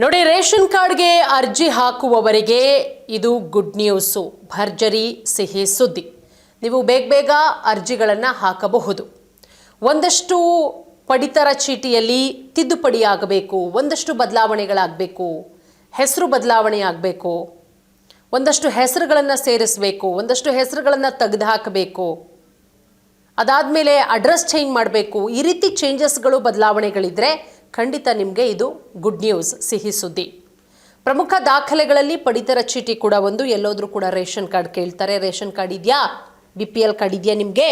ನೋಡಿ, ರೇಷನ್ ಕಾರ್ಡ್ಗೆ ಅರ್ಜಿ ಹಾಕುವವರಿಗೆ ಇದು ಗುಡ್ ನ್ಯೂಸು, ಭರ್ಜರಿ ಸಿಹಿ ಸುದ್ದಿ. ನೀವು ಬೇಗ ಅರ್ಜಿಗಳನ್ನು ಹಾಕಬಹುದು. ಒಂದಷ್ಟು ಪಡಿತರ ಚೀಟಿಯಲ್ಲಿ ತಿದ್ದುಪಡಿ ಆಗಬೇಕು, ಒಂದಷ್ಟು ಬದಲಾವಣೆಗಳಾಗಬೇಕು, ಹೆಸರು ಬದಲಾವಣೆ ಆಗಬೇಕು, ಒಂದಷ್ಟು ಹೆಸರುಗಳನ್ನು ಸೇರಿಸಬೇಕು, ಒಂದಷ್ಟು ಹೆಸರುಗಳನ್ನು ತೆಗೆದುಹಾಕಬೇಕು, ಅದಾದಮೇಲೆ ಅಡ್ರೆಸ್ ಚೇಂಜ್ ಮಾಡಬೇಕು. ಈ ರೀತಿ ಚೇಂಜಸ್ಗಳು ಬದಲಾವಣೆಗಳಿದ್ರೆ ಖಂಡಿತ ನಿಮಗೆ ಇದು ಗುಡ್ ನ್ಯೂಸ್, ಸಿಹಿ ಸುದ್ದಿ. ಪ್ರಮುಖ ದಾಖಲೆಗಳಲ್ಲಿ ಪಡಿತರ ಚೀಟಿ ಕೂಡ ಒಂದು. ಎಲ್ಲೋದ್ರೂ ಕೂಡ ರೇಷನ್ ಕಾರ್ಡ್ ಕೇಳ್ತಾರೆ. ರೇಷನ್ ಕಾರ್ಡ್ ಇದೆಯಾ, BPL ಕಾರ್ಡ್ ಇದೆಯಾ, ನಿಮಗೆ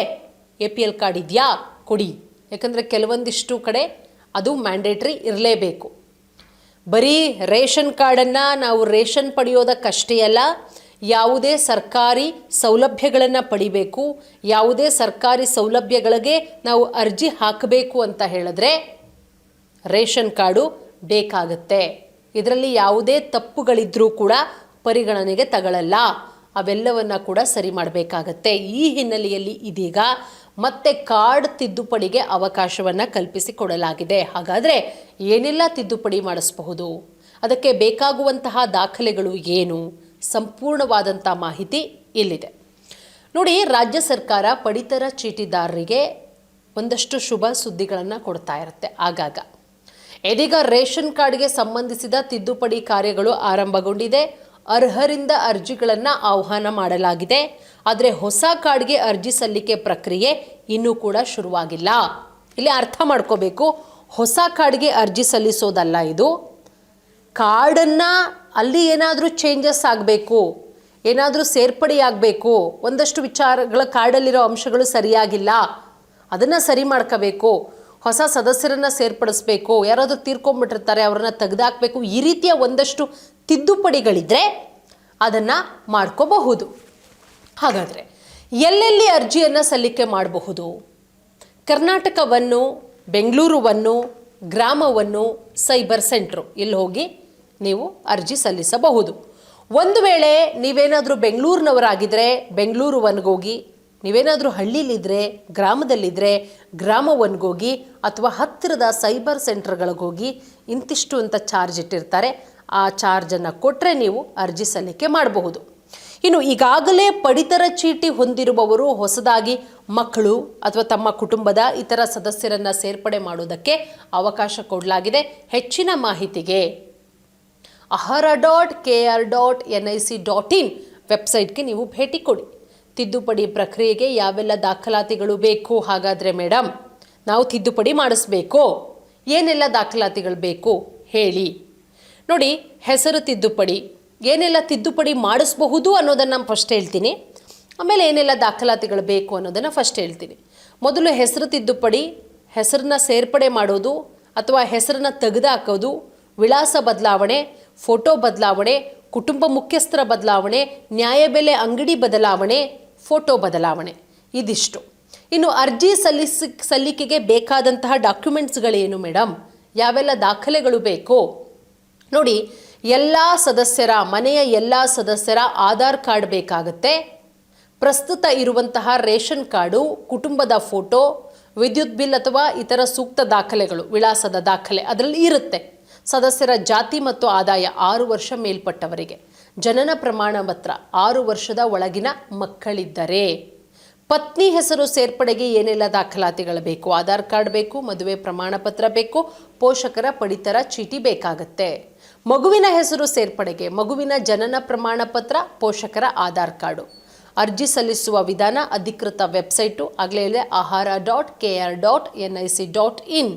APL ಕಾರ್ಡ್ ಇದೆಯಾ, ಕೊಡಿ. ಯಾಕಂದರೆ ಕೆಲವೊಂದಿಷ್ಟು ಕಡೆ ಅದು ಮ್ಯಾಂಡೇಟ್ರಿ ಇರಲೇಬೇಕು. ಬರೀ ರೇಷನ್ ಕಾರ್ಡನ್ನು ನಾವು ರೇಷನ್ ಪಡೆಯೋದಕ್ಕಷ್ಟೇ ಅಲ್ಲ, ಯಾವುದೇ ಸರ್ಕಾರಿ ಸೌಲಭ್ಯಗಳನ್ನು ಪಡಿಬೇಕು, ಯಾವುದೇ ಸರ್ಕಾರಿ ಸೌಲಭ್ಯಗಳಿಗೆ ನಾವು ಅರ್ಜಿ ಹಾಕಬೇಕು ಅಂತ ಹೇಳಿದ್ರೆ ರೇಷನ್ ಕಾರ್ಡು ಬೇಕಾಗುತ್ತೆ. ಇದರಲ್ಲಿ ಯಾವುದೇ ತಪ್ಪುಗಳಿದ್ರೂ ಕೂಡ ಪರಿಗಣನೆಗೆ ತಗೊಳ್ಳಲ್ಲ. ಅವೆಲ್ಲವನ್ನು ಕೂಡ ಸರಿ ಮಾಡಬೇಕಾಗತ್ತೆ. ಈ ಹಿನ್ನೆಲೆಯಲ್ಲಿ ಇದೀಗ ಮತ್ತೆ ಕಾರ್ಡ್ ತಿದ್ದುಪಡಿಗೆ ಅವಕಾಶವನ್ನು ಕಲ್ಪಿಸಿಕೊಡಲಾಗಿದೆ. ಹಾಗಾದರೆ ಏನೆಲ್ಲ ತಿದ್ದುಪಡಿ ಮಾಡಿಸಬಹುದು, ಅದಕ್ಕೆ ಬೇಕಾಗುವಂತಹ ದಾಖಲೆಗಳು ಏನು, ಸಂಪೂರ್ಣವಾದಂಥ ಮಾಹಿತಿ ಇಲ್ಲಿದೆ ನೋಡಿ. ರಾಜ್ಯ ಸರ್ಕಾರ ಪಡಿತರ ಚೀಟಿದಾರರಿಗೆ ಒಂದಷ್ಟು ಶುಭ ಸುದ್ದಿಗಳನ್ನು ಕೊಡ್ತಾ ಇರುತ್ತೆ ಆಗಾಗ. ಇದೀಗ ರೇಷನ್ ಕಾರ್ಡ್ಗೆ ಸಂಬಂಧಿಸಿದ ತಿದ್ದುಪಡಿ ಕಾರ್ಯಗಳು ಆರಂಭಗೊಂಡಿದೆ. ಅರ್ಹರಿಂದ ಅರ್ಜಿಗಳನ್ನು ಆಹ್ವಾನ ಮಾಡಲಾಗಿದೆ. ಆದರೆ ಹೊಸ ಕಾರ್ಡ್ಗೆ ಅರ್ಜಿ ಸಲ್ಲಿಕೆ ಪ್ರಕ್ರಿಯೆ ಇನ್ನೂ ಕೂಡ ಶುರುವಾಗಿಲ್ಲ. ಇಲ್ಲಿ ಅರ್ಥ ಮಾಡ್ಕೋಬೇಕು, ಹೊಸ ಕಾರ್ಡ್ಗೆ ಅರ್ಜಿ ಸಲ್ಲಿಸೋದಲ್ಲ ಇದು. ಕಾರ್ಡನ್ನು ಅಲ್ಲಿ ಏನಾದರೂ ಚೇಂಜಸ್ ಆಗಬೇಕು, ಏನಾದರೂ ಸೇರ್ಪಡೆಯಾಗಬೇಕು, ಒಂದಷ್ಟು ವಿಚಾರಗಳ ಕಾರ್ಡಲ್ಲಿರೋ ಅಂಶಗಳು ಸರಿಯಾಗಿಲ್ಲ, ಅದನ್ನು ಸರಿ ಮಾಡ್ಕೋಬೇಕು, ಹೊಸ ಸದಸ್ಯರನ್ನು ಸೇರ್ಪಡಿಸಬೇಕು, ಯಾರಾದರೂ ತೀರ್ಕೊಂಡ್ಬಿಟ್ಟಿರ್ತಾರೆ ಅವರನ್ನು ತೆಗೆದುಹಾಕಬೇಕು. ಈ ರೀತಿಯ ಒಂದಷ್ಟು ತಿದ್ದುಪಡಿಗಳಿದ್ರೆ ಅದನ್ನು ಮಾಡ್ಕೋಬಹುದು. ಹಾಗಾದರೆ ಎಲ್ಲೆಲ್ಲಿ ಅರ್ಜಿಯನ್ನು ಸಲ್ಲಿಕೆ ಮಾಡಬಹುದು? ಕರ್ನಾಟಕವನ್ನು, ಬೆಂಗಳೂರುವನ್ನು, ಗ್ರಾಮವನ್ನು, ಸೈಬರ್ ಸೆಂಟ್ರು ಇಲ್ಲಿ ಹೋಗಿ ನೀವು ಅರ್ಜಿ ಸಲ್ಲಿಸಬಹುದು. ಒಂದು ವೇಳೆ ನೀವೇನಾದರೂ ಬೆಂಗಳೂರಿನವರಾಗಿದ್ದರೆ ಬೆಂಗಳೂರುವನ್ಗೋಗಿ, ನೀವೇನಾದರೂ ಹಳ್ಳಿಲಿದ್ದರೆ, ಗ್ರಾಮದಲ್ಲಿದ್ದರೆ ಗ್ರಾಮವನ್ಗೋಗಿ, ಅಥವಾ ಹತ್ತಿರದ ಸೈಬರ್ ಸೆಂಟರ್ಗಳಿಗೋಗಿ ಇಂತಿಷ್ಟು ಅಂತ ಚಾರ್ಜ್ ಇಟ್ಟಿರ್ತಾರೆ. ಆ ಚಾರ್ಜನ್ನು ಕೊಟ್ಟರೆ ನೀವು ಅರ್ಜಿ ಸಲ್ಲಿಕೆ ಮಾಡಬಹುದು. ಇನ್ನು ಈಗಾಗಲೇ ಪಡಿತರ ಚೀಟಿ ಹೊಂದಿರುವವರು ಹೊಸದಾಗಿ ಮಕ್ಕಳು ಅಥವಾ ತಮ್ಮ ಕುಟುಂಬದ ಇತರ ಸದಸ್ಯರನ್ನು ಸೇರ್ಪಡೆ ಮಾಡೋದಕ್ಕೆ ಅವಕಾಶ ಕೊಡಲಾಗಿದೆ. ಹೆಚ್ಚಿನ ಮಾಹಿತಿಗೆ ahara.kr.nic.in ವೆಬ್ಸೈಟ್ಗೆ ನೀವು ಭೇಟಿ ಕೊಡಿ. ತಿದ್ದುಪಡಿ ಪ್ರಕ್ರಿಯೆಗೆ ಯಾವೆಲ್ಲ ದಾಖಲಾತಿಗಳು ಬೇಕು? ಹಾಗಾದರೆ ಮೇಡಮ್, ನಾವು ತಿದ್ದುಪಡಿ ಮಾಡಿಸ್ಬೇಕು, ಏನೆಲ್ಲ ದಾಖಲಾತಿಗಳು ಬೇಕು ಹೇಳಿ. ನೋಡಿ, ಹೆಸರು ತಿದ್ದುಪಡಿ, ಏನೆಲ್ಲ ತಿದ್ದುಪಡಿ ಮಾಡಿಸಬಹುದು ಅನ್ನೋದನ್ನು ನಾನು ಫಸ್ಟ್ ಹೇಳ್ತೀನಿ. ಆಮೇಲೆ ಏನೆಲ್ಲ ದಾಖಲಾತಿಗಳು ಬೇಕು ಅನ್ನೋದನ್ನು ಫಸ್ಟ್ ಹೇಳ್ತೀನಿ. ಮೊದಲು ಹೆಸರು ತಿದ್ದುಪಡಿ, ಹೆಸರನ್ನ ಸೇರ್ಪಡೆ ಮಾಡೋದು ಅಥವಾ ಹೆಸರನ್ನ ತೆಗೆದುಹಾಕೋದು, ವಿಳಾಸ ಬದಲಾವಣೆ, ಫೋಟೋ ಬದಲಾವಣೆ, ಕುಟುಂಬ ಮುಖ್ಯಸ್ಥರ ಬದಲಾವಣೆ, ನ್ಯಾಯಬೆಲೆ ಅಂಗಡಿ ಬದಲಾವಣೆ, ಫೋಟೋ ಬದಲಾವಣೆ, ಇದಿಷ್ಟು. ಇನ್ನು ಅರ್ಜಿ ಸಲ್ಲಿಕೆಗೆ ಬೇಕಾದಂತಹ ಡಾಕ್ಯುಮೆಂಟ್ಸ್ಗಳೇನು ಮೇಡಮ್, ಯಾವೆಲ್ಲ ದಾಖಲೆಗಳು ಬೇಕು? ನೋಡಿ, ಎಲ್ಲ ಸದಸ್ಯರ, ಮನೆಯ ಎಲ್ಲ ಸದಸ್ಯರ ಆಧಾರ್ ಕಾರ್ಡ್ ಬೇಕಾಗುತ್ತೆ. ಪ್ರಸ್ತುತ ಇರುವಂತಹ ರೇಷನ್ ಕಾರ್ಡು, ಕುಟುಂಬದ ಫೋಟೋ, ವಿದ್ಯುತ್ ಬಿಲ್ ಅಥವಾ ಇತರ ಸೂಕ್ತ ದಾಖಲೆಗಳು, ವಿಳಾಸದ ದಾಖಲೆ ಅದರಲ್ಲಿ ಇರುತ್ತೆ. ಸದಸ್ಯರ ಜಾತಿ ಮತ್ತು ಆದಾಯ 6 ವರ್ಷ ಮೇಲ್ಪಟ್ಟವರಿಗೆ, ಜನನ ಪ್ರಮಾಣ ಪತ್ರ 6 ವರ್ಷದ ಒಳಗಿನ ಮಕ್ಕಳಿದ್ದರೆ, ಪತ್ನಿ ಹೆಸರು ಸೇರ್ಪಡೆಗೆ ಏನೆಲ್ಲ ದಾಖಲಾತಿಗಳು ಬೇಕು? ಆಧಾರ್ ಕಾರ್ಡ್ ಬೇಕು, ಮದುವೆ ಪ್ರಮಾಣ ಪತ್ರ ಬೇಕು, ಪೋಷಕರ ಪಡಿತರ ಚೀಟಿ ಬೇಕಾಗತ್ತೆ. ಮಗುವಿನ ಹೆಸರು ಸೇರ್ಪಡೆಗೆ ಮಗುವಿನ ಜನನ ಪ್ರಮಾಣ ಪತ್ರ, ಪೋಷಕರ ಆಧಾರ್ ಕಾರ್ಡು. ಅರ್ಜಿ ಸಲ್ಲಿಸುವ ವಿಧಾನ ಅಧಿಕೃತ ವೆಬ್ಸೈಟು ಆಗಲೇ ಇದೆ, ahara.kr.nic.in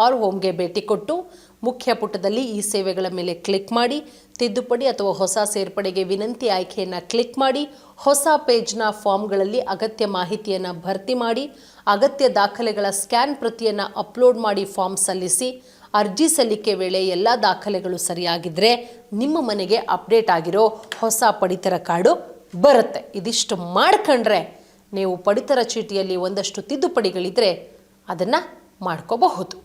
ಆರ್ ಹೋಮ್ಗೆ ಭೇಟಿ ಕೊಟ್ಟು ಮುಖ್ಯ ಪುಟದಲ್ಲಿ ಈ ಸೇವೆಗಳ ಮೇಲೆ ಕ್ಲಿಕ್ ಮಾಡಿ, ತಿದ್ದುಪಡಿ ಅಥವಾ ಹೊಸ ಸೇರ್ಪಡೆಗೆ ವಿನಂತಿ ಆಯ್ಕೆಯನ್ನು ಕ್ಲಿಕ್ ಮಾಡಿ, ಹೊಸ ಪೇಜ್ನ ಫಾರ್ಮ್ಗಳಲ್ಲಿ ಅಗತ್ಯ ಮಾಹಿತಿಯನ್ನು ಭರ್ತಿ ಮಾಡಿ, ಅಗತ್ಯ ದಾಖಲೆಗಳ ಸ್ಕ್ಯಾನ್ ಪ್ರತಿಯನ್ನು ಅಪ್ಲೋಡ್ ಮಾಡಿ ಫಾರ್ಮ್ ಸಲ್ಲಿಸಿ. ಅರ್ಜಿ ಸಲ್ಲಿಕೆ ವೇಳೆ ಎಲ್ಲ ದಾಖಲೆಗಳು ಸರಿಯಾಗಿದ್ದರೆ ನಿಮ್ಮ ಮನೆಗೆ ಅಪ್ಡೇಟ್ ಆಗಿರೋ ಹೊಸ ಪಡಿತರ ಕಾರ್ಡು ಬರುತ್ತೆ. ಇದಿಷ್ಟು ಮಾಡ್ಕೊಂಡ್ರೆ ನೀವು ಪಡಿತರ ಚೀಟಿಯಲ್ಲಿ ಒಂದಷ್ಟು ತಿದ್ದುಪಡಿಗಳಿದ್ದರೆ ಅದನ್ನು ಮಾಡ್ಕೋಬಹುದು.